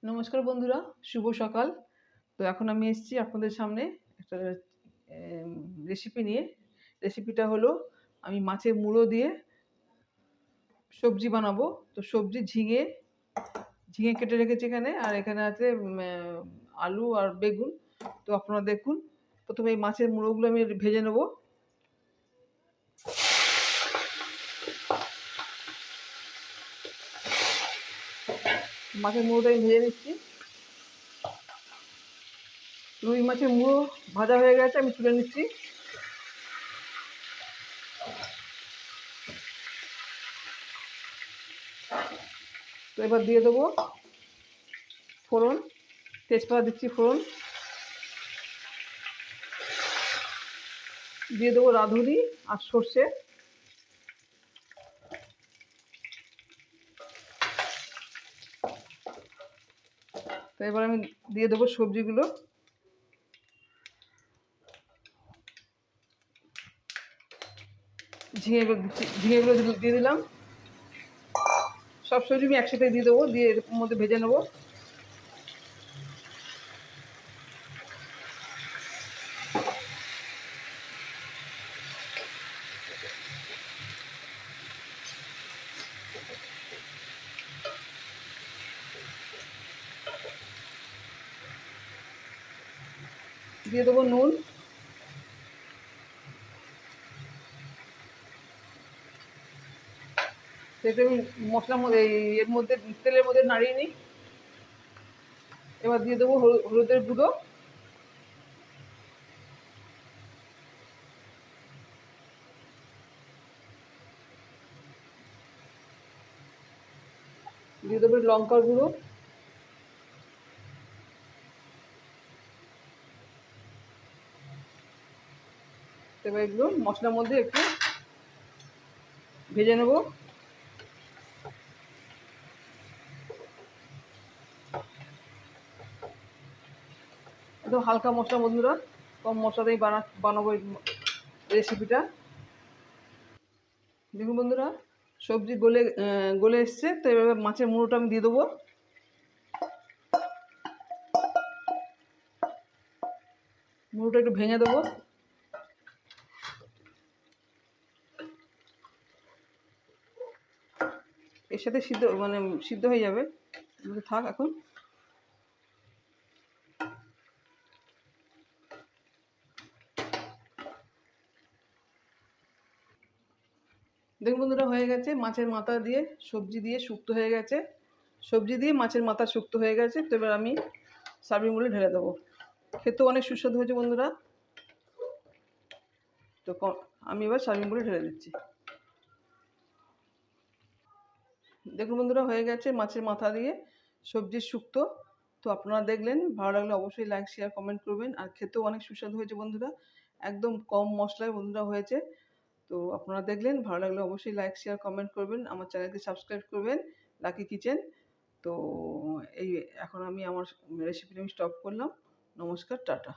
নমস্কার বন্ধুরা, শুভ সকাল। তো এখন আমি এসেছি আপনাদের সামনে একটা রেসিপি নিয়ে। রেসিপিটা হলো আমি মাছের মুড়ো দিয়ে সবজি বানাবো। তো সবজি ঝিঙে কেটে রেখেছি এখানে, আর এখানে আছে আলু আর বেগুন। তো আপনারা দেখুন, প্রথমে এই মাছের মুড়োগুলো আমি ভেজে নেব। মাছের মুড়োটা আমি ভেজে নিচ্ছি। রুই মাছের মুড়ো ভাজা হয়ে গেছে, আমি তুলে নিচ্ছি। তো এবার দিয়ে দেবো ফোড়ন, তেজপাতা দিচ্ছি, ফোড়ন দিয়ে দেবো, রাঁধুনি আর সর্ষে। তো এবার আমি দিয়ে দেবো সবজিগুলো। ঝিঙেগুলো দিয়ে দিলাম। সব সবজি আমি একসাথে দিয়ে দেবো, দিয়ে এর মধ্যে ভেজে নেবো। দিয়ে দেবো নুন, সেটা আমি মশলার মধ্যে এর মধ্যে তেলের মধ্যে নাড়িয়ে নিই। এবার দিয়ে দেবো হলুদের গুঁড়ো, দিয়ে দেবো লঙ্কার গুঁড়ো, এবার এগুলো মশলার মধ্যে একটু ভেজে নেব। একদম হালকা মশলা বন্ধুরা, কম মশলাতেই বানাবো এই রেসিপিটা। দেখুন বন্ধুরা, সবজি গলে এসছে। তো এবার মাছের মুড়োটা আমি দিয়ে দেবো। মুড়োটা একটু ভেঙে দেবো। এর সাথে সিদ্ধ হয়ে যাবে, থাক এখন। দেখুন বন্ধুরা, হয়ে গেছে। মাছের মাথা দিয়ে সবজি দিয়ে শুক্তো হয়ে গেছে। সবজি দিয়ে মাছের মাথা শুক্তো হয়ে গেছে। তো এবার আমি সার্ভিং বলে ঢেলে দেবো। খেতেও অনেক সুস্বাদু হয়েছে বন্ধুরা। তো আমি এবার সার্ভিং বলে ঢেলে দিচ্ছি। দেখুন বন্ধুরা, হয়ে গেছে মাছের মাথা দিয়ে সবজির শুক্তো। তো আপনারা দেখলেন, ভালো লাগলে অবশ্যই লাইক, শেয়ার, কমেন্ট করবেন। আর খেতেও অনেক সুস্বাদু হয়েছে বন্ধুরা, একদম কম মশলায় বন্ধুরা হয়েছে। তো আপনারা দেখলেন, ভালো লাগলে অবশ্যই লাইক, শেয়ার, কমেন্ট করবেন। আমার চ্যানেলকে সাবস্ক্রাইব করবেন, লাকি কিচেন। তো এই এখন আমি আমার রেসিপিটা স্টপ করলাম। নমস্কার, টাটা।